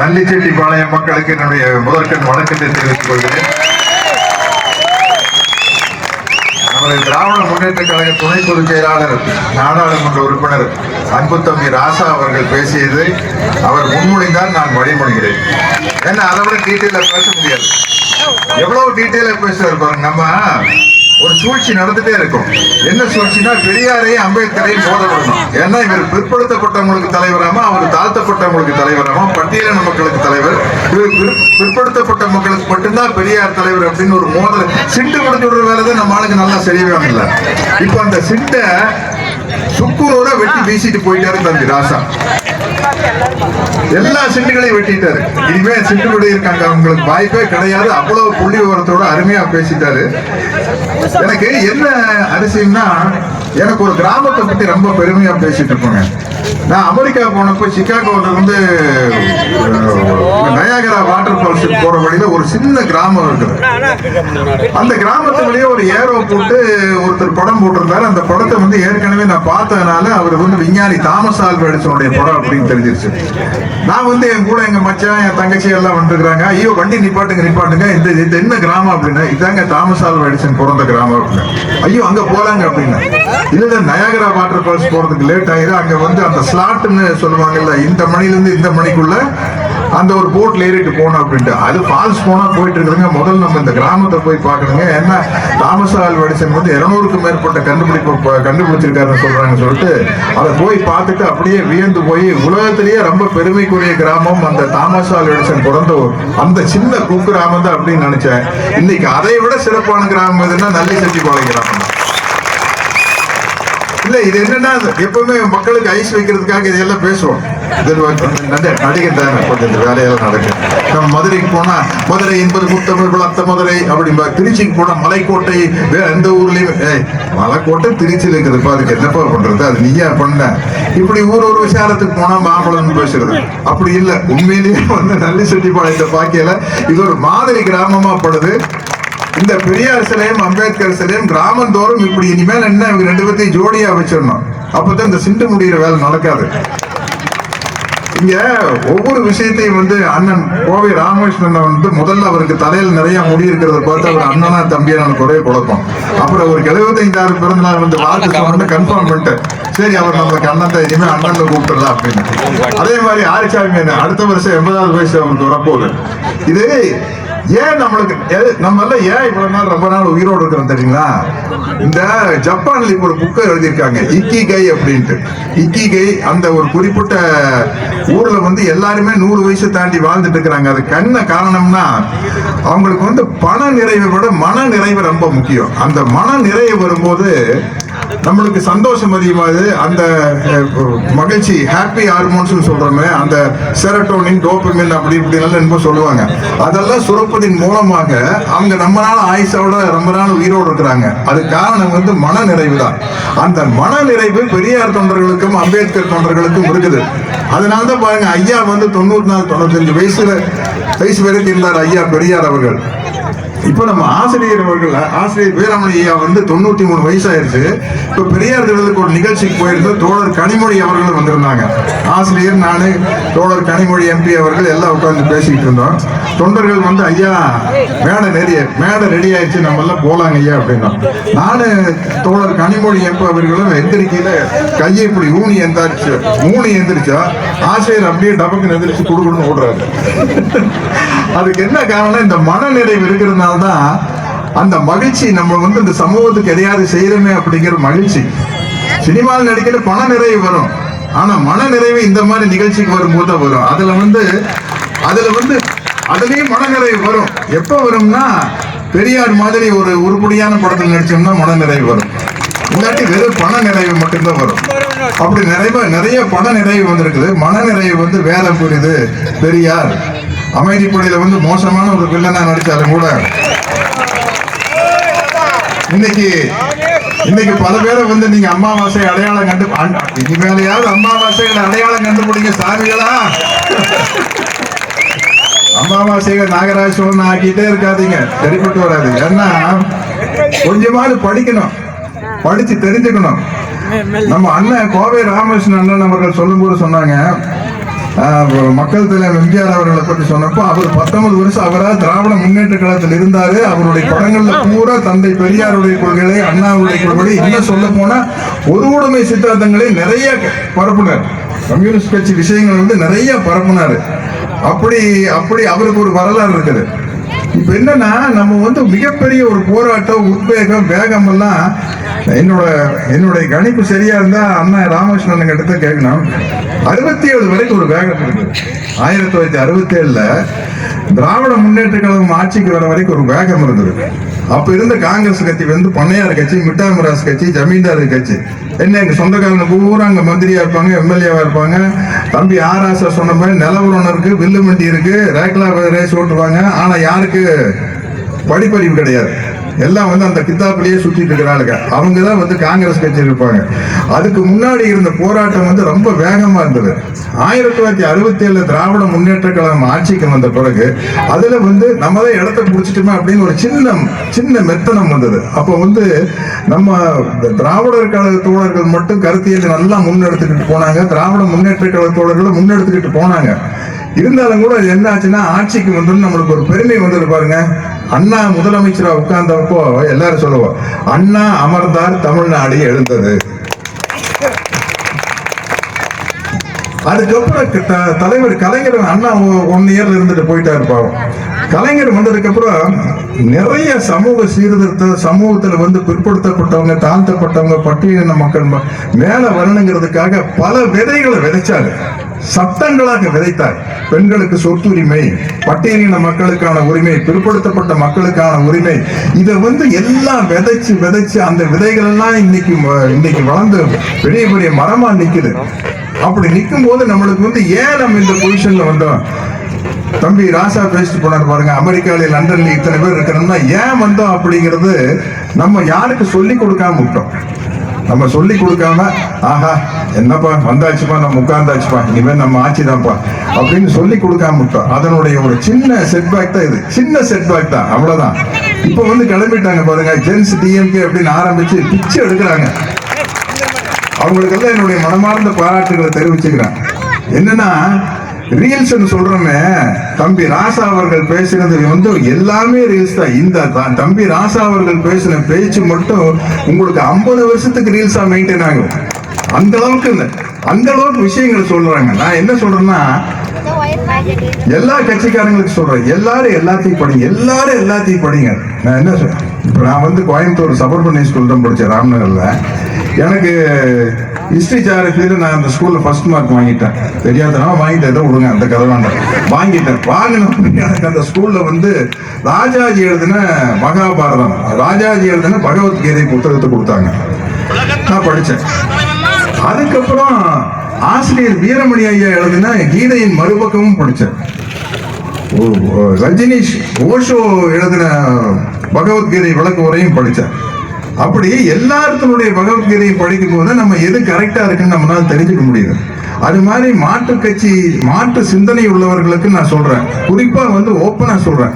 நல்லிச்செட்டிப்பாளையம் மக்களுக்கு என்னுடைய முதற்கண் வணக்கத்தை தெரிவித்துக் கொள்கிறேன். நமது திராவிட முன்னேற்ற கழக துணை பொதுச் செயலாளர் நாடாளுமன்ற உறுப்பினர் அன்புத்தம்பி ராசா அவர்கள் பேசியது அவர் முன்மொழிந்தால் நான் வழிமொழிகிறேன். ஏன்னா அதை விட டீட்டெயிலா பேச முடியாது. எவ்வளவு டீட்டெயிலா பேசுவார் பாருங்க. நம்ம ஒரு சூழ்ச்சி நடந்துட்டே இருக்கும். என்ன சூழ்ச்சினா பெரியாரையும் அம்பேத்கரையும் போதப்படணும். ஏன்னா இவர் பிற்படுத்தப்பட்டவங்களுக்கு தலைவராமா, அவர் தாழ்த்தப்பட்டவங்களுக்கு தலைவராமா, பட்டியலின மக்களுக்கு தலைவர், இவர் பிற்படுத்தப்பட்ட மக்களுக்கு மட்டும்தான் பெரியார் தலைவர் அப்படின்னு ஒரு மோதல் சிண்டு முடிஞ்சு விடுற வேலை தான் நம்ம ஆளுக்கு நல்லா சரியாவே இல்லை. இப்ப அந்த சிண்டை சுக்குரோட வெட்டி வீசிட்டு போயிட்டாரு தம்பி ராசா. எல்லா சிண்டுகளையும் வெட்டிட்டாரு. இனிமே சிண்டுபடி இருக்காங்க அவங்களுக்கு வாய்ப்பே கிடையாது. அவ்வளவு புள்ளி விவரத்தோட அருமையா பேசிட்டாரு. எனக்கு என்ன அதிசயம்னா, எனக்கு ஒரு கிராமத்தை பத்தி ரொம்ப பெருமையா பேசிட்டு இருப்பாங்க. நான் அமெரிக்கா போனப்போ சிகாகோல இருந்து நயாகரா வாட்டர் ஃபால்ஸ் போற வழியில ஒரு சின்ன கிராமம் இருக்குது. அந்த கிராமத்துலயே ஒரு ஏரோ போட்டு ஒருத்தர் படம் போட்டிருந்தாரு. அந்த படத்தை வந்து ஏற்கனவே நான் பார்த்ததுனால அவர் வந்து விஞ்ஞானி தாமஸ் ஆல்வா எடிசனுடைய படம் அப்படின்னு தெரிஞ்சிருச்சு. நான் வந்து என் கூட எங்க மச்சான் என் தங்கச்சி எல்லாம் வந்துருக்காங்க. ஐயோ வண்டி நிப்பாட்டுங்க, இது என்ன கிராமம் அப்படின்னா, இதாங்க தாமஸ் ஆல்வா எடிசன் பிறந்த கிராமம் அப்படின்னு. ஐயோ அங்க போலாங்க அப்படின்னா, இல்ல நயாகரா வாட்டர் ஃபால்ஸ் போறதுக்கு லேட் ஆயிரும். அங்க வந்து அந்த ஸ்லாட்னு சொல்லுவாங்கல்ல, இந்த மணில இருந்து இந்த மணிக்குள்ள அந்த ஒரு போட்ல ஏறிட்டு போனோம் அப்படின்ட்டு. அது ஃபால்ஸ் போனா போயிட்டு இருக்குதுங்க. முதல்ல நம்ம இந்த கிராமத்தை போய் பார்க்கணுங்க. ஏன்னா தாமஸ் ஆல்வா எடிசன் வந்து 200க்கும் மேற்பட்ட கண்டுபிடிச்சிருக்காருன்னு சொல்றாங்கன்னு சொல்லிட்டு அதை போய் பார்த்துட்டு அப்படியே வியந்து போய் உலகத்திலேயே ரொம்ப பெருமைக்குரிய கிராமம் அந்த தாமஸ் ஆல்வா எடிசன் பிறந்த அந்த சின்ன குக்கிராமம் தான் அப்படின்னு நினைச்சேன். இன்னைக்கு அதை விட சிறப்பான கிராமம் எதுன்னா நல்லிச்செட்டிப்பாளையம் கிராமம். இல்ல இது என்னன்னா, எப்பவுமே மக்களுக்கு ஐஸ் வைக்கிறதுக்காக இதெல்லாம் பேசுவோம். நடிகர் தானே கொஞ்சம் இந்த வேலையெல்லாம் நடக்கும். நம்ம மதுரைக்கு போனா மதுரை என்பது முத்தமிழ் வளர்த்த மதுரை அப்படின்பா. திருச்சிக்கு போனா மலைக்கோட்டை, எந்த ஊர்லயும் மலைக்கோட்டை திருச்சியில் இருக்கிறதுப்பா, அதுக்கு என்னப்பா பண்றது, அது நீயா பண்ண. இப்படி ஒரு விசாரத்துக்கு போனா மாம்பழம் பேசுறது அப்படி இல்லை. உண்மையிலேயே வந்து நல்லிச்செட்டிப்பாளையத்தை பாக்கியல இது ஒரு மாதிரி கிராமமா படுது. இந்த பெரியார் சிலையும் அம்பேத்கர் சிலையும் கிராமந்தோறும் இப்படி இனிமேல் என்ன இவங்க ரெண்டு பேர்த்தையும் ஜோடியா வச்சிடணும். அப்பதான் இந்த சிண்டு முடிகிற வேலை நடக்காது. இங்க ஒவ்வொரு விஷயத்தையும் வந்து அண்ணன் கோவை ராமகிருஷ்ணன் வந்து முதல்ல அவருக்கு தலையில் நிறைய முடி இருக்கிறத பார்த்து அவர் அண்ணனா தம்பியான குறைய குழப்பம். அப்புறம் அவருக்கு 75ஆவது பிறந்த நாள் வந்து வாழ்த்து கன்ஃபார்ம் பண்ணிட்டு, சரி அவர் நம்மளுக்கு அண்ணன் தான், இனிமே அண்ணன்ல கூப்பிட்டுலாம் அப்படின்னு. அதே மாதிரி ஆரிச்சாமி அடுத்த வருஷம் 80வது வயசு அவருக்கு வரப்போகுது. இது ஏன் நம்மளுக்கு நம்ம எல்லாம் ஏன் இவ்வளவு நாள் ரொம்ப நாள் உயிரோடு இருக்கிறோம் தெரியுங்களா? இந்த ஜப்பான்ல இப்ப ஒரு புக்கை எழுதியிருக்காங்க, இக்கிகை அப்படின்ட்டு. இக்கிகை அந்த ஒரு குறிப்பிட்ட ஊர்ல வந்து எல்லாருமே 100 வயசு தாண்டி வாழ்ந்துட்டு இருக்கிறாங்க. அதுக்கு என்ன காரணம்னா, அவங்களுக்கு வந்து பண நிறைவை விட மன நிறைவு ரொம்ப முக்கியம். அந்த மன நிறைவு வரும்போது நம்மளுக்கு சந்தோஷம் அதிகமாகுது. அந்த மகிழ்ச்சி, ஹாப்பி ஹார்மோன்ஸ் சொல்றோமே, அந்த செரட்டோனின், டோபமைன் அப்படி இப்படி எல்லாம் என்ன சொல்லுவாங்க, அதெல்லாம் சுரப்பதின் மூலமாக அவங்க நம்ம நாள் ஆயுசோட ரொம்ப நாள் உயிரோடு இருக்கிறாங்க. அது காரணம் வந்து மன நிறைவு தான். அந்த மன நிறைவு பெரியார் தொண்டர்களுக்கும் அம்பேத்கர் தொண்டர்களுக்கும் இருக்குது. அதனால்தான் பாருங்க, ஐயா வந்து 94-95 வயசு வரைக்கும் இருந்தார் ஐயா பெரியார் அவர்கள். இப்ப நம்ம ஆசிரியர் வீரமணி ஐயா வந்து 93 வயசாயிருச்சு. இப்ப பெரியார் தினத்துக்கு ஒரு நிகழ்ச்சிக்கு போயிருந்த தோழர் கனிமொழி அவர்களும் வந்திருந்தாங்க. ஆசிரியர், நானு, தோழர் கனிமொழி எம்பி அவர்கள் எல்லாம் உட்கார்ந்து பேசிக்கிட்டு இருந்தோம். தொண்டர்கள் வந்து ஐயா மேடை ரெடி ஆயிடுச்சு, நம்ம எல்லாம் போலாங்க ஐயா அப்படின்னா, நானு தோழர் கனிமொழி எம்பி அவர்களும் எந்திரிக்கையில கையை இப்படி ஊனி எந்திரிச்சா ஆசிரியர் அப்படியே டபக்கு எந்திரிச்சு கொடுக்கணும்னு ஓடுறாரு. அதுக்கு என்ன காரணம்? இந்த மனநிறைவு இருக்கிறதுனால தான் அந்த மகிழ்ச்சி. நம்ம வந்து இந்த சமூகத்துக்கு எதையாவது செய்யறோமே அப்படிங்கிற மகிழ்ச்சி. சினிமாவில் நடிக்கிற பண நிறைவு வரும், ஆனா மன நிறைவு இந்த மாதிரி நிகழ்ச்சிக்கு வரும்போது வரும். அதுலயும் மன நிறைவு வரும். எப்ப வரும்னா, பெரியார் மாதிரி ஒரு உருப்படியான படத்தில் நடிச்சோம்னா மன நிறைவு வரும். இல்லாட்டி வெறும் பண நிறைவு மட்டும்தான் வரும். அப்படி நிறைய பண நிறைவு வந்திருக்குது. மன நிறைவு வந்து வேதம் புரியுது. பெரியார் அமைதிப்படையில வந்து மோசமான ஒரு வில்லனா நடிச்சாலும் கூட இன்னைக்கு பல பேரை வந்து நீங்க அமாவாசை அடையாளம் இனிமேலையாவது அமாவாசைகளை அடையாளம் கண்டுபிடிங்க சாமிகளா. அமாவாசைகள் நாகராஜன் ஆக்கிட்டே இருக்காதீங்க, சரிப்பட்டு வராது. ஏன்னா கொஞ்சமாவது படிக்கணும், படிச்சு தெரிஞ்சுக்கணும். நம்ம அண்ணன் கோவை ராமகிருஷ்ணன் அண்ணன் அவர்கள் சொல்லும் போது சொன்னாங்க, மக்கள் தலைவர் எம்ஜிஆர் அவர்களை பற்றி சொன்னப்போ அவர் 19 வருஷம் அவரா திராவிட முன்னேற்ற கழகத்தில் இருந்தாரு. அவருடைய படங்கள்ல பூரா தந்தை பெரியாருடைய கொள்கைகளை, அண்ணாவுடைய கொள்கைகளை, இன்னும் சொல்ல போனா பொதுவுடைமை சித்தாந்தங்களை நிறைய பரப்புனார். கம்யூனிஸ்ட் கட்சி விஷயங்கள் வந்து நிறைய பரப்புனாரு. அப்படி அப்படி அவருக்கு ஒரு வரலாறு இருக்குது. இப்ப என்னன்னா, நம்ம வந்து மிகப்பெரிய ஒரு போராட்டம், உத்வேகம், வேகம் எல்லாம் என்னுடைய கணிப்பு சரியா இருந்தா அண்ணா ராமகிருஷ்ணன் கிட்ட கேட்கணும். 67 வரைக்கும் ஒரு வேகம் இருக்கு. 1967 திராவிட முன்னேற்ற கழகம் ஆட்சிக்கு வர வரைக்கும் ஒரு வேகம் இருந்தது. அப்ப இருந்த காங்கிரஸ் கட்சி வந்து பண்ணையார் கட்சி, மிட்டாமராஸ் கட்சி, ஜமீன்தார் கட்சி. என்ன எங்க சொந்தக்காரங்க பூரா அங்க மந்திரியா இருப்பாங்க, எம்எல்ஏவா இருப்பாங்க. தம்பி ஆராசா சொன்ன மாதிரி நிலவரம் இருக்கு, வில்லு மண்டி இருக்கு, ரேக்லா ரேஸ் ஓட்டுவாங்க. ஆனா யாருக்கு படிப்பறிவு கிடையாது. எல்லாம் வந்து அந்த கித்தாப்பிலேயே சுத்திட்டு இருக்கிறாளுங்க. அவங்க தான் வந்து காங்கிரஸ் கட்சி இருப்பாங்க. அதுக்கு முன்னாடி இருந்த போராட்டம் வந்து ரொம்ப வேகமா இருந்தது. 1967 திராவிட முன்னேற்ற கழகம் ஆட்சிக்கு வந்த பிறகு அதுல வந்து நம்ம தான் இடத்த பிடிச்சிட்டோமே அப்படின்னு ஒரு சின்ன மெத்தனம் வந்தது. அப்போ வந்து நம்ம திராவிடர் கழக தோழர்கள் மட்டும் கருத்தியல் நல்லா முன்னெடுத்துக்கிட்டு போனாங்க. திராவிட முன்னேற்ற கழக தோழர்களும் முன்னெடுத்துக்கிட்டு போனாங்க. இருந்தாலும் கூட அது என்ன ஆச்சுன்னா, ஆட்சிக்கு வந்து நம்மளுக்கு ஒரு பெருமை வந்தது பாருங்க. அண்ணா முதலமைச்சரா உட்கார்ந்தப்போ எல்லாரும் சொல்லுவோம், அண்ணா அமர்ந்தார் தமிழ்நாடு எழுந்தது. அதுக்கப்புறம் தலைவர் கலைஞர் அண்ணா 1 இயர்ல இருந்துட்டு போயிட்டாரு பாவம். கலைஞர் வந்ததுக்கு அப்புறம் நிறைய சமூக சீர்திருத்த, சமூகத்துல வந்து பிற்படுத்தப்பட்டவங்க, தாழ்த்தப்பட்டவங்க, பட்டியலின மக்கள் மேல வரணுங்கிறதுக்காக பல விதைகளை விதைச்சாரு. சட்டங்களாக விதைத்தார். பெண்களுக்கு சொத்துரிமை, பட்டியலின மக்களுக்கான உரிமை, பிற்படுத்தப்பட்ட மக்களுக்கான உரிமை, இதை வந்து எல்லாம் விதைச்சு அந்த விதைகள் எல்லாம் இன்னைக்கு வளர்ந்து பெரிய பெரிய மரமா நிக்குது. அப்படி நிற்கும் போது நம்மளுக்கு வந்து ஏன் நம்ம இந்த பொசிஷன்ல வந்தோம்? தம்பி ராசா பேசிட்டு போனார் பாருங்க, அமெரிக்கால லண்டன்ல இத்தனை பேர் இருக்கணும்னா ஏன் வந்தோம் அப்படிங்கிறது நம்ம யாருக்கு சொல்லி கொடுக்காம விட்டோம். நம்ம சொல்லி கொடுக்காம, ஆஹா என்னப்பா வந்தாச்சுப்பா, நம்ம உட்கார்ந்தாச்சுப்பா, இனிமே நம்ம ஆட்சிதான்ப்பா அப்படின்னு சொல்லி கொடுக்காம விட்டோம். அதனுடைய ஒரு சின்ன செட்பேக் தான் இது. சின்ன செட்பேக் தான், அவ்வளவுதான். இப்ப வந்து கிளம்பிட்டாங்க பாருங்க, ஜென்ஸ் டிஎம்கே அப்படின்னு ஆரம்பிச்சு பிச்சை எடுக்கிறாங்க. அவங்களுக்கெல்லாம் என்னுடைய மனமார்ந்த பாராட்டுகளை தெரிவிச்சுக்கிறேன். என்னன்னா, ரீல்ஸ் சொல்றோமே, தம்பி ராசா அவர்கள் பேசினது வந்து எல்லாமே ரீல்ஸ் தான். இந்த தம்பி ராசா அவர்கள் பேசின பேச்சு மட்டும் உங்களுக்கு 50 வருஷத்துக்கு ரீல்ஸா மெயின்டைன் ஆகும். அந்த அளவுக்கு விஷயங்களை சொல்றாங்க. நான் என்ன சொல்றேன்னா, எல்லா கட்சிக்காரங்களுக்கு சொல்றேன், எல்லாரும் எல்லாத்தையும் படிங்க. நான் என்ன சொல்றேன், இப்ப நான் வந்து கோயம்புத்தூர் சபர்பனி ஸ்கூல் தான் படிச்சேன், ராம்நகர்ல. எனக்கு ஹிஸ்டரி ஜியாகிரபியில நான் அந்த ஸ்கூல்ல ஃபர்ஸ்ட் மார்க் வாங்கிட்டேன். தெரியாதனால வாங்கிட்டேன், ஏதோ விடுங்க, அந்த கதை வேண்டாம். வாங்கின எனக்கு அந்த ஸ்கூல்ல வந்து ராஜாஜி எழுதின மகாபாரதம், ராஜாஜி எழுதின பகவத்கீதை புத்தகத்தை கொடுத்தாங்க. நான் படிச்சேன். அதுக்கப்புறம் ஆசிரியர் வீரமணி ஐயா எழுதின கீதையின் மறுபக்கமும் படிச்சேன். ரஜினிஷ் ஓஷோ எழுதின பகவத்கீதை விளக்க உரையும் படிச்சேன். அப்படி எல்லாத்தினுடைய பகவத்கீதையும் படிக்கும் போது நம்ம எது கரெக்டா இருக்குன்னு நம்மளால தெரிஞ்சுக்க முடியுது. அது மாதிரி மாற்று சிந்தனை உள்ளவர்களுக்கு நான் சொல்றேன், குறிப்பா வந்து ஓப்பனா சொல்றேன்,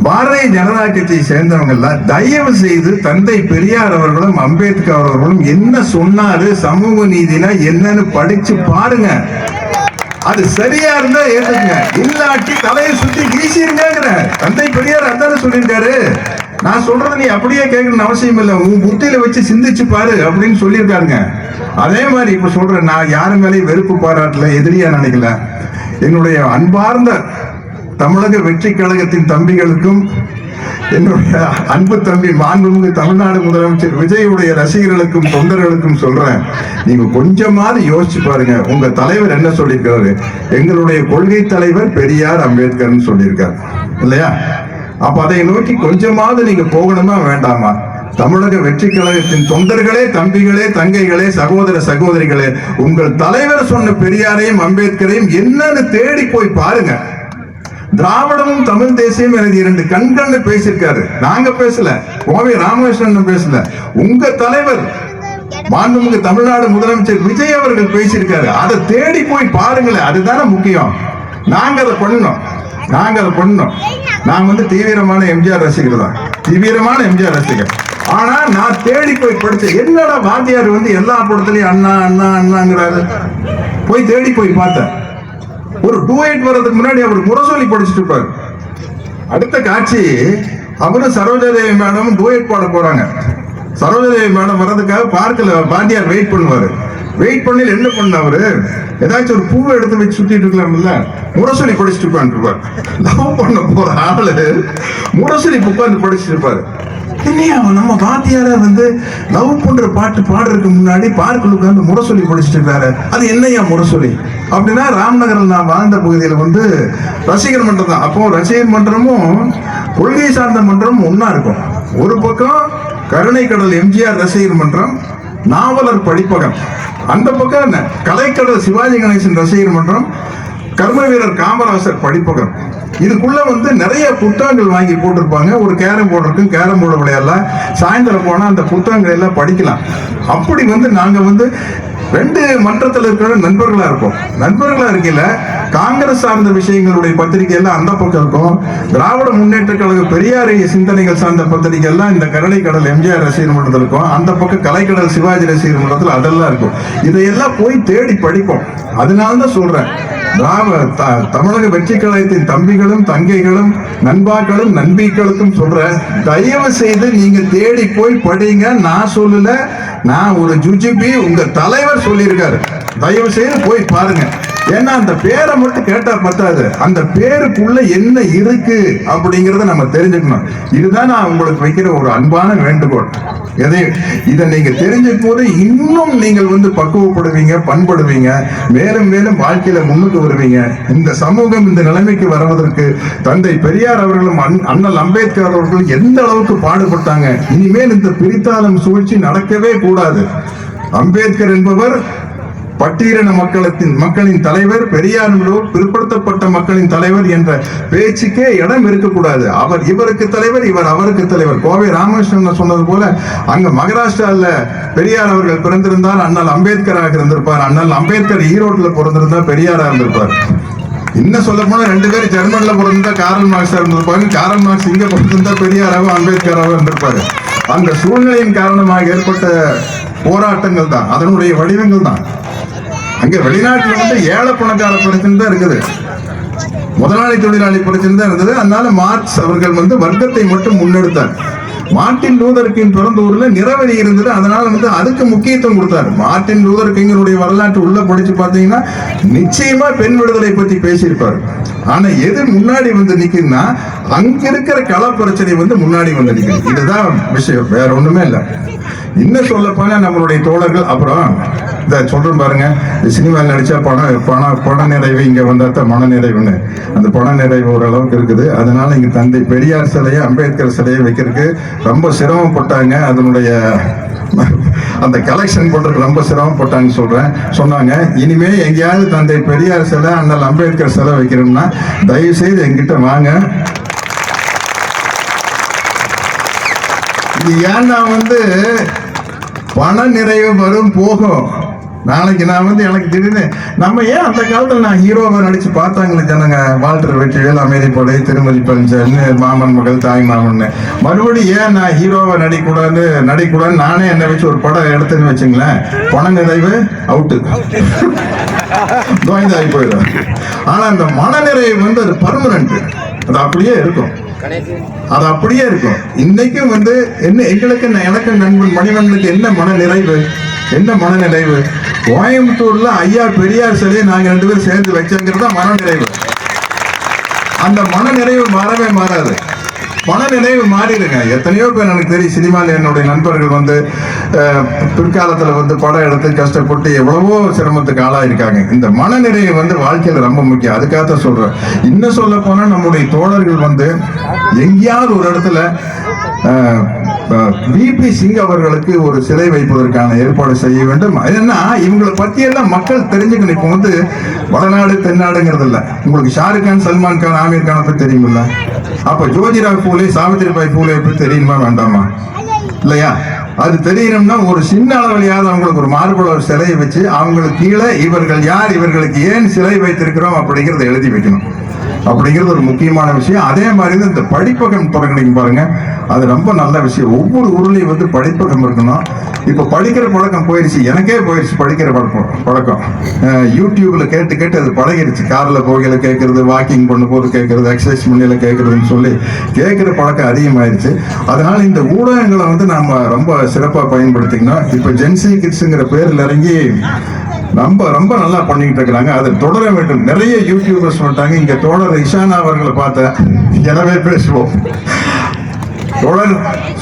பாரதிய ஜனதா கட்சியை சேர்ந்தவங்க எல்லாம் தயவு செய்து தந்தை பெரியார் அவர்களும் அம்பேத்கர் அவர்களும் என்ன சொன்னாரு, சமூக நீதினா என்னன்னு படிச்சு பாருங்க. அது சரியா இருந்தா ஏத்துக்குங்க, இல்லாட்டி தலையை சுத்தி வீசிருங்க. தந்தை பெரியார் அதான சொல்லியிருக்காரு. நான் சொல்றது நீ அப்படியே கேட்கணும்னு அவசியம் இல்லை, உன் புத்தியில வச்சு சிந்திச்சு பாரு அப்படின்னு சொல்லியிருக்காருங்க. அதே மாதிரி இப்ப சொல்றேன், நான் யாரு மேலேயும் வெறுப்பு பாராட்டல, எதிரியா நினைக்கல. என்னுடைய அன்பார்ந்த தமிழக வெற்றி கழகத்தின் தம்பிகளுக்கும், என்னுடைய அன்பு தம்பி மாண்புமிகு தமிழ்நாடு முதலமைச்சர் விஜயுடைய ரசிகர்களுக்கும் தொண்டர்களுக்கும் சொல்றேன், நீங்க கொஞ்சமாவது யோசிச்சு பாருங்க. உங்க தலைவர் என்ன சொல்லியிருக்காரு? எங்களுடைய கொள்கை தலைவர் பெரியார் அம்பேத்கர்னு சொல்லியிருக்காரு இல்லையா? அப்ப அதை நோக்கி கொஞ்சமாவது நீங்க போகணுமா வேண்டாமா? தமிழக வெற்றி கழகத்தின் தொண்டர்களே, தம்பிகளே, தங்கைகளே, சகோதர சகோதரிகளே, உங்கள் தலைவர் சொன்ன பெரியாரையும் அம்பேத்கரையும் என்னன்னு தேடி போய் பாருங்க. திராவிடமும் தமிழ் தேசியம் எனக்கு 2 கண்கண்டு பேசியிருக்காரு. நாங்க பேசல, கோவை ராமகிருஷ்ணன் பேசல, உங்க தலைவர் மாண்புமிகு தமிழ்நாடு முதலமைச்சர் விஜய் அவர்கள் பேசியிருக்காரு. அதை தேடி போய் பாருங்களேன், அதுதானே முக்கியம். நாங்க அதை பண்ணணும். நான் வந்து தீவிரமான எம்ஜிஆர் ரசிகர் தான், தீவிரமான எம்ஜிஆர் ரசிகர். ஆனா நான் தேடி போய் படிச்சேன், என்னடா வாத்தியார் வந்து எல்லா படத்துலயும் அண்ணா அண்ணா அண்ணாங்கிறாரு. போய் தேடி போய் பார்த்தேன். ஒரு டூயட் வர்றதுக்கு முன்னாடி அவர் முரசொலி படிச்சுட்டு இருப்பாரு. அடுத்த காட்சி அவரும் சரோஜாதேவி மேடம் டூயட் பாட போறாங்க. சரோஜாதேவி மேடம் வர்றதுக்காக பார்க்கல பாண்டியார் வெயிட் பண்ணுவாரு. வெயிட் பண்ணி என்ன பண்ண அவரு ஏதாச்சும் ஒரு பூவை எடுத்து வச்சு சுத்திட்டு இருக்கலாம்ல, முரசொலி படிச்சுட்டு உட்காந்துருப்பாரு. லவ் பண்ண போற ஆளு முரசொலி உட்காந்து படிச்சுட்டு இருப்பாரு. இல்லையா நம்ம வாத்தியார வந்து லவ் பண்ற பாட்டு பாடுறதுக்கு முன்னாடி பார்க்கல உட்காந்து முரசொலி படிச்சுட்டு இருக்காரு. அது என்னையா முரசொலி அப்படின்னா, ராம்நகரில் நான் வாழ்ந்த பகுதியில் வந்து ரசிகர் மன்றம் தான். அப்போ ரசிகர் மன்றமும் கொள்கை சார்ந்த மன்றமும் ஒன்னா இருக்கும். ஒரு பக்கம் கருணை கடல் எம்ஜிஆர் ரசிகர் மன்றம், நாவலர் படிப்பகம். அந்த பக்கம் கலைக்கடல் சிவாஜி கணேசன் ரசிகர் மன்றம், கர்ம வீரர் காமராசர் படிப்பகம். இதுக்குள்ள வந்து நிறைய புத்தகங்கள் வாங்கி போட்டிருப்பாங்க. ஒரு கேரம் போர்டு இருக்கும், கேரம் போர்டு விளையாடலாம். சாயந்தரம் போனா அந்த புத்தகங்கள் எல்லாம் படிக்கலாம். அப்படி வந்து நாங்க வந்து ரெண்டு மன்றத்தில் இருக்கிற நண்பர்களா இருப்போம். நண்பர்களா இருக்கையில காங்கிரஸ் சார்ந்த விஷயங்களுடைய பத்திரிகை எல்லாம் அந்த பக்கம் இருக்கும். திராவிட முன்னேற்ற கழக பெரியார் சிந்தனைகள் சார்ந்த பத்திரிகை எல்லாம் இந்த கருணை கடல் எம்ஜிஆர் ரசிகர் மன்றத்தில் இருக்கும். அந்த பக்கம் கலைக்கடல் சிவாஜி ரசிகர் மன்றத்தில் அதெல்லாம் இருக்கும். இதையெல்லாம் போய் தேடி படிப்போம். அதனால்தான் சொல்றேன், தமிழக வெற்றி கழகத்தின் தம்பிகளும் தங்கைகளும் நண்பாக்களும் நண்பிகளுக்கும் சொல்ற, தயவு செய்து நீங்க தேடி போய் படிங்க. நான் சொல்லல, நான் ஒரு ஜுஜிபி உங்க தலைவர் சொல்லியிருக்காரு. தயவு செய்து போய் பாருங்க. ஏன்னா அந்த பேரை மட்டும் கேட்டா பத்தாது, அந்த பேருக்குள்ள என்ன இருக்கு அப்படிங்கறத நம்ம தெரிஞ்சுக்கணும். இதுதான் நான் உங்களுக்கு வைக்கிற ஒரு அன்பான வேண்டுகோள். இதை நீங்க தெரிஞ்சுக்கும் போது இன்னும் நீங்கள் வந்து பக்குவப்படுவீங்க, பண்படுவீங்க, மேலும் மேலும் வாழ்க்கையில முன்னுக்கு வருவீங்க. இந்த சமூகம் இந்த நிலைமைக்கு வருவதற்கு தந்தை பெரியார் அவர்களும் அண்ணல் அம்பேத்கர் அவர்களும் எந்த அளவுக்கு பாடுபட்டாங்க. இனிமேல் இந்த பிரித்தாளும் சூழ்ச்சி நடக்கவே கூடாது. அம்பேத்கர் என்பவர் பட்டியலின மக்களின் தலைவர், பெரியார் பிற்படுத்தப்பட்ட மக்களின் தலைவர் என்ற பேச்சுக்கே இடம் இருக்கக்கூடாது. அவர் இவருக்கு தலைவர், இவர் அவருக்கு தலைவர். கோவை ராமகிருஷ்ணன் சொன்னது போல, அங்க மகாராஷ்டிரால பெரியார் அவர்கள் பிறந்திருந்தால் அண்ணல் அம்பேத்கராக இருந்திருப்பார். அண்ணல் அம்பேத்கர் ஈரோட்டில் பிறந்திருந்தா பெரியாரா இருந்திருப்பார். இன்னும் சொல்ல போனா ரெண்டு பேரும் ஜெர்மன்ல பிறந்திருந்தா காரல் மார்க்ஸா இருந்திருப்பாங்க. காரல் மார்க்ஸ் இங்க பிறந்திருந்தா பெரியாராகவும் அம்பேத்கராகவும் இருந்திருப்பாரு. அந்த சூழ்நிலையின் காரணமாக ஏற்பட்ட போராட்டங்கள் தான், அதனுடைய வடிவங்கள் தான். அங்க வெளிநாட்டுல வந்து ஏழை பணக்கார பிரச்சனை தான் இருக்குது, முதலாளி தொழிலாளி பிரச்சனை தான் இருந்தது. அதனால மார்க்ஸ் அவர்கள் வந்து வர்க்கத்தை மட்டும் முன்னெடுத்தார். மார்ட்டின் லூதர் கிங் பிறந்த ஊர்ல நிறவெறி இருந்தது, அதனால வந்து அதுக்கு முக்கியத்துவம் கொடுத்தாரு. மார்ட்டின் லூதர் கிங்கனுடைய வரலாற்று உள்ள படிச்சு பார்த்தீங்கன்னா நிச்சயமா பெண் விடுதலை பத்தி பேசியிருப்பாரு. ஆனா எது முன்னாடி வந்து நிக்குதுன்னா, அங்க இருக்கிற கள பிரச்சனை வந்து முன்னாடி வந்து நிக்குது. இதுதான் விஷயம், வேற ஒண்ணுமே இல்லை. இன்னும் சொல்ல போனா நம்மளுடைய தோழர்கள், அப்புறம் இத சொல்றேன் பாருங்க, சினிமாவில் நடிச்சா பண நிறைவு, இங்க வந்தா மன நிறைவுன்னு. அந்த பண நிறைவு ஓரளவுக்கு இருக்குது. அதனால இங்க தந்தை பெரியார் சிலையை, அம்பேத்கர் சிலையை வைக்கிறதுக்கு ரொம்ப சிரமப்பட்டாங்க. அதனுடைய அந்த கலெக்ஷன் பண்றதுக்கு ரொம்ப சிரமப்பட்டாங்க சொன்னாங்க. இனிமே எங்கேயாவது தந்தை பெரியார் சிலை, அண்ணல் அம்பேத்கர் சிலை வைக்கிறோம்னா தயவு செய்து எங்கிட்ட வாங்க. இது ஏன்னா வந்து பண நிறைவு வரும் போகும். நாளைக்கு நான் வந்து எனக்கு திடீர்னு நம்ம ஏன் அந்த காலத்துல நான் ஹீரோவை நடிச்சு பார்த்தாங்களே ஜனங்க, வால்டர் வெற்றிவேல், அமைதிப்படை, திருமதி பஞ்சன், மாமன் மகள், தாய் மாமன், மறுபடியும் ஏன் நான் ஹீரோவை நடிக்கூடாது நானே என்ன வச்சு ஒரு படம் எடுத்துன்னு வச்சுங்களேன், பண நிறைவு அவுட்டு நோய்தாகி போயிடும். ஆனா அந்த மன நிறைவு வந்து அது பர்மனன்ட், அது அப்படியே இருக்கும், அது அப்படியே இருக்கும். இன்னைக்கும் வந்து என்ன எங்களுக்கு, எனக்கு நண்பன் மணிவண்ணனுக்கு என்ன மன நிறைவு, என்ன மன நிறைவு? கோயம்புத்தூர்ல ஐயா பெரியார் சிலையை நாங்க ரெண்டு பேரும் சேர்ந்து வச்சோங்கிறது தான் மன நிறைவு. அந்த மன நிறைவு மாறவே மாறாது. மன நினைவு மாறிடுங்க. எத்தனையோ பேர் எனக்கு தெரியும், சினிமாவில் என்னுடைய நண்பர்கள் வந்து பிற்காலத்தில் வந்து படம் எடுத்து கஷ்டப்பட்டு எவ்வளவோ சிரமத்துக்கு ஆளாயிருக்காங்க. இந்த மன நிறைவு வந்து வாழ்க்கையில் ரொம்ப முக்கியம். அதுக்காக சொல்றேன். இன்னும் சொல்ல போனா நம்முடைய தோழர்கள் வந்து எங்கேயாவது ஒரு இடத்துல பிபி சிங் அவர்களுக்கு ஒரு சிலை வைப்பதற்கான ஏற்பாடு செய்ய வேண்டும். ஏன்னா இவங்களை பத்தி எல்லாம் மக்கள் தெரிஞ்சுக்கணும். இப்போ வந்து வடநாடு தென்னாடுங்கிறது இல்லை. உங்களுக்கு ஷாருக் கான், சல்மான் கான், ஆமீர் கான் பத்தி தெரியுமில்ல? அப்ப ஜோதிராவ் பூலே, சாவித்திரிபாய் பூலே பத்தி தெரியுமா வேண்டாமா? இல்லையா? அது தெரியணும்னா ஒரு சின்ன அளவிலையாவது அவங்களுக்கு ஒரு மார்புல ஒரு சிலையை வச்சு அவங்களுக்கு கீழே இவர்கள் யார், இவர்களுக்கு ஏன் சிலை வைத்திருக்கிறோம் அப்படிங்கறத எழுதி வைக்கணும். அப்படிங்கிறது ஒரு முக்கியமான விஷயம். அதே மாதிரி இந்த படிப்பகம் தொடங்கினீங்க பாருங்க, அது ரொம்ப நல்ல விஷயம். ஒவ்வொரு ஊர்லயும் வந்து படிப்பகம் இருக்கணும். இப்ப படிக்கிற பழக்கம் போயிருச்சு, எனக்கே போயிருச்சு படிக்கிற பழக்கம். யூடியூப்ல கேட்டு கேட்டு அது பழகிருச்சு. கார்ல போகையில கேட்கறது, வாக்கிங் பண்ணும் போது கேட்கறது, எக்ஸசைஸ் பண்ணல கேட்கறதுன்னு சொல்லி கேட்கிற பழக்கம் அதிகமாயிருச்சு. அதனால இந்த ஊடகங்களை வந்து நாம ரொம்ப சிறப்பா பயன்படுத்திக்கணும். இப்ப ஜென்சி கிட்ஸ்ங்கிற பேர்ல இறங்கி ரொம்ப ரொம்ப நல்லா பண்ணிட்டு இருக்கிறாங்க. அதை தொடர வேண்டும். நிறைய யூடியூபர்ஸ் வந்துட்டாங்க. இங்க தோழர் இஷானா அவர்களை பார்த்தேன். எனவே பேசுவோம். தோழர்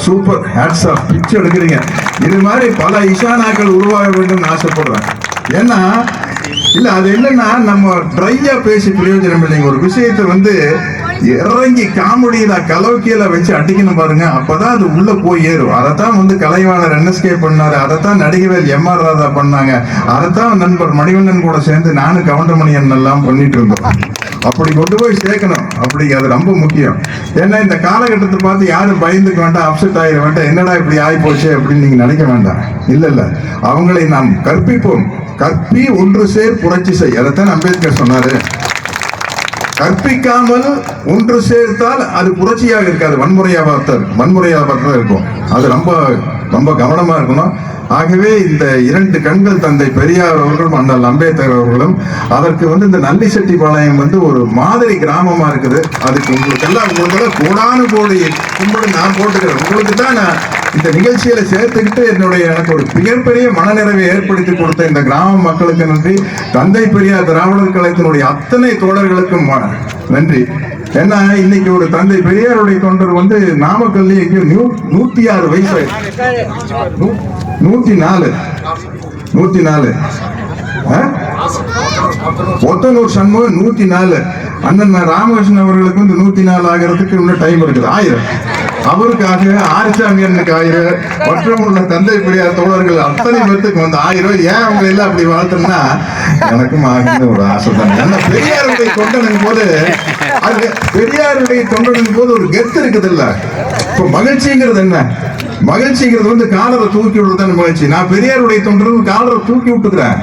சூப்பர், ஹேட்ஸ் ஆஃப், பிச்சு எடுக்கிறீங்க. இது மாதிரி பல இஷானாக்கள் உருவாக வேண்டும் ஆசைப்படுறேன். ஏன்னா இல்ல அது என்னன்னா, நம்ம ட்ரையா பேசி பிரயோஜனம் இல்லைங்க. ஒரு விஷயத்தை வந்து இறங்கி காமெடியில கலோக்கியில வச்சு அடிக்கணும் பாருங்க, அப்பதான் அது உள்ள போய் ஏறும். அதைத்தான் வந்து கலைவாணர் NSK பண்ணாரு, அதைத்தான் நடிகவேல் MR ராதா பண்ணாங்க, அதைத்தான் நண்பர் மணிவண்ணன் கூட சேர்ந்து நானும் கவுண்டமணியன் எல்லாம் பண்ணிட்டு இருந்தோம். அப்படி கொண்டு போய் சேர்க்கணும். அப்படி அது ரொம்ப முக்கியம். ஏன்னா இந்த காலகட்டத்தை பார்த்து யாரும் பயந்துக்க வேண்டாம், அப்செட் ஆகிட வேண்டாம், என்னடா இப்படி ஆகி போச்சு அப்படின்னு நீங்க நினைக்க வேண்டாம். இல்ல அவங்களை நாம் கற்பிப்போம். கற்பி ஒன்று சேர் புரட்சி செய், அதைத்தான் அம்பேத்கர் சொன்னாரு. கற்பிக்காமல் ஒன்று சேர்த்தால் அது புரட்சியாக இருக்காது, வன்முறையாக இருக்கும். அது ரொம்ப ரொம்ப கவனமா இருக்கணும். ஆகவே இந்த 2 கண்கள் தந்தை பெரியார் அவர்களும் அண்ணல் அம்பேத்கர் அவர்களும், அதற்கு வந்து இந்த நல்லிசெட்டிபாளையம் வந்து ஒரு மாதிரி கிராமமா இருக்குது. அதுக்கு உங்களுக்கெல்லாம் கோடானு கோடி கும்பிடு நான் போட்டுக்கிறேன். உங்களுக்கு தான் நான் இந்த நிகழ்ச்சியில சேர்த்துக்கிட்டு எனக்கு ஒரு மிகப்பெரிய மனநிறைவை ஏற்படுத்தி கொடுத்த இந்த கிராம மக்களுக்கு நன்றி. தந்தை பெரியார் திராவிடர் கழகத்தினுடைய அத்தனை தோழர்களுக்கும் நன்றி. ஏன்னா இன்னைக்கு ஒரு தந்தை பெரியாருடைய தொண்டர் வந்து நாமக்கல்ல 106 வயசு, 104 ஒத்தனூர் சண்முகம் 104. அண்ணன் ராமகிருஷ்ணன் அவர்களுக்கு வந்து 104 ஆகிறதுக்கு இன்னும் டைம் இருக்குது. 1000 அவருக்காக, ஆரிசாமி அண்ணனுக்கு 1000, மற்றும் உள்ள தந்தை பெரியார் தோழர்கள் அத்தனை பேருக்கு வந்து 1000. ஏன் அவங்க எல்லாம் அப்படி வாழ்த்தோம்னா எனக்கும் ஆகுன்னு ஒரு ஆசை தான். ஏன்னா பெரியாருடைய தொண்டனும் போது ஒரு கெத்து இருக்குது இல்ல. இப்ப மகிழ்ச்சிங்கிறது என்ன? மகிழ்ச்சிங்கிறது வந்து காலரை தூக்கி விடுறதுதான் மகிழ்ச்சி. நான் பெரியாருடைய தொண்டர்கள் காலரை தூக்கி விட்டுக்கிறேன்.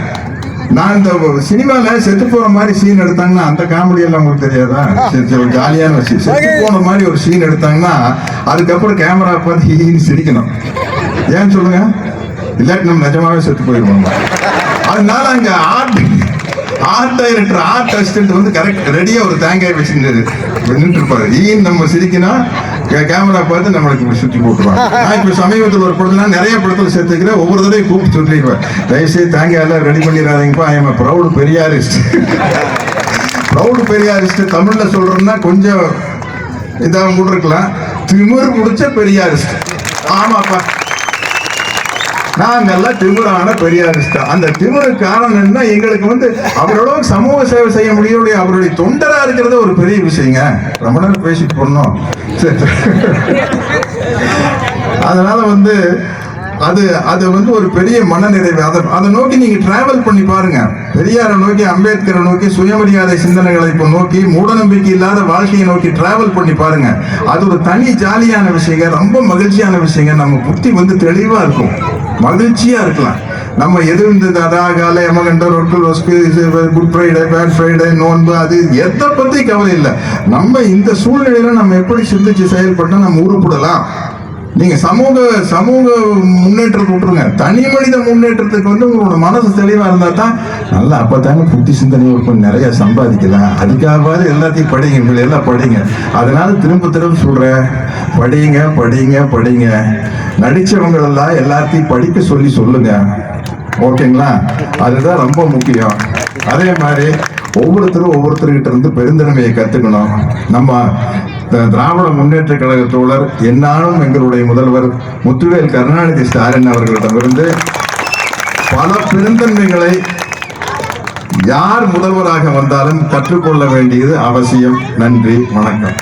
நான் இந்த சினிமால செத்து போற மாதிரி சீன் எடுத்தாங்கன்னா அந்த காமெடி எல்லாம் உங்களுக்கு தெரியாதா? ஜாலியான விஷயம். செத்து போன மாதிரி ஒரு சீன் எடுத்தாங்கன்னா அதுக்கப்புறம் கேமரா பார்த்து சிரிக்கணும். ஏன்னு சொல்லுங்க, இல்லாட்டி நம்ம நிஜமாவே செத்து போயிடுவோம். அதனால அங்க ஆர்ட் டைரக்டர், ஆர்ட் அசிஸ்டன்ட் வந்து கரெக்ட் ரெடியா ஒரு தேங்காய் வச்சுட்டு இருப்பாரு. நம்ம சிரிக்கணும், கேமரா பார்த்து நம்மளுக்கு சுற்றி போட்டுருவாங்க. நான் இப்ப சமீபத்தில் ஒரு படத்துல நிறைய படத்துல சேர்த்துக்கிறேன். ஒவ்வொரு தடவையும் கூப்பிட்டு சொல்லிடுவேன், தயவுசெய்து தேங்காய் எல்லாம் ரெடி பண்ணிடாதீங்கப்பா, I am a proud Periyarist proud தமிழ்ல சொல்றேன்னா கொஞ்சம் இதாக கூட இருக்கலாம். திமிர் முடிச்ச பெரியாரிஸ்ட். ஆமாப்பா, நாங்கெல்லாம் திமிரான பெரியாரிஸ்ட். அந்த திமிரு காரணம் என்ன? எங்களுக்கு வந்து அவரோட சமூக சேவை செய்ய முடியும். அவருடைய தொண்டரா இருக்கிறது ஒரு பெரிய விஷயங்க. ரொம்ப நேரம் பேசிட்டு போனோம். அதனால வந்து அது வந்து ஒரு பெரிய மனநிறைவு. அதை நோக்கி நீங்க டிராவல் பண்ணி பாருங்க. பெரியாரை நோக்கி, அம்பேத்கரை நோக்கி, சுயமரியாதை சிந்தனைகளை இப்போ நோக்கி, மூடநம்பிக்கை இல்லாத வாழ்க்கையை நோக்கி டிராவல் பண்ணி பாருங்க. அது ஒரு தனி ஜாலியான விஷயங்க, ரொம்ப மகிழ்ச்சியான விஷயங்க. நம்ம புத்தி வந்து தெளிவா இருக்கும், மகிழ்ச்சியா இருக்கலாம். நம்ம எது இருந்தது அதாகால எமகண்ட ரொட்டல் வஸ்கு குட் ஃப்ரைடே, பேட் ஃப்ரைடே, நோன்பு, அது எதை பத்தி கவலை இல்லை. நம்ம இந்த சூழ்நிலையில நம்ம எப்படி சிந்திச்சு செயல்பட்டா நம்ம உருப்படலாம். நீங்க சமூக முன்னேற்றத்தை விட்டுருங்க, தனி மனித முன்னேற்றத்துக்கு வந்து உங்களோட மனசு தெளிவா இருந்தா தான் நல்லா. அப்பதாங்க புத்தி சிந்தனை கொஞ்சம் நிறைய சம்பாதிக்கலாம். அதுக்காகவாது எல்லாத்தையும் படிங்க, எல்லாம் படிங்க. அதனால திரும்ப சொல்றேன், படிங்க படிங்க படிங்க. நடிச்சவங்க எல்லாம் எல்லாத்தையும் படிக்க சொல்லுங்க. ஓகேங்களா? அதுதான் ரொம்ப முக்கியம். அதே மாதிரி ஒவ்வொருத்தர்கிட்ட இருந்து பெருந்தன்மையை கத்துக்கணும். நம்ம திராவிட முன்னேற்ற கழக தோழர், என்னாலும் எங்களுடைய முதல்வர் முத்துவேல் கருணாநிதி ஸ்டாலின் அவர்களிடமிருந்து பல பெருந்தன்மைகளை யார் முதல்வராக வந்தாலும் கற்றுக்கொள்ள வேண்டியது அவசியம். நன்றி, வணக்கம்.